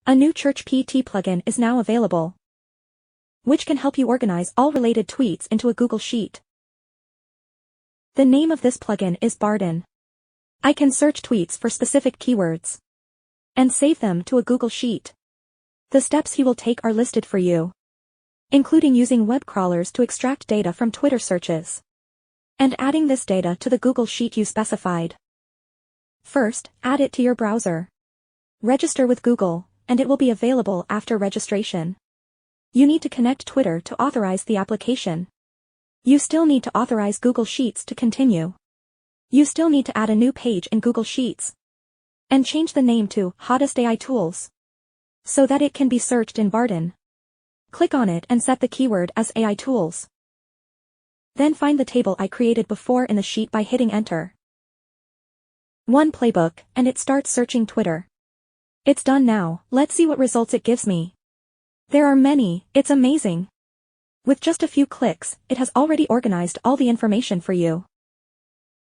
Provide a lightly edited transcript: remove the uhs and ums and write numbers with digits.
A new ChatGPT plugin is now available, which can help you organize all related tweets into a Google Sheet. The name of this plugin is Bardeen. I can search tweets for specific keywords and save them to a Google Sheet. The steps he will take are listed for you, including using web crawlers to extract data from Twitter searches and adding this data to the Google Sheet you specified. First, add it to your browser. Register with Google, and it will be available after registration. You need to connect Twitter to authorize the application. You still need to authorize Google Sheets to continue. You still need to add a new page in Google Sheets and change the name to Hottest AI Tools so that it can be searched in Bardeen. Click on it and set the keyword as AI Tools. Then find the table I created before in the sheet by hitting Enter. One playbook, and it starts searching Twitter. It's done now. Let's see what results it gives me. There are many. It's amazing. With just a few clicks, it has already organized all the information for you.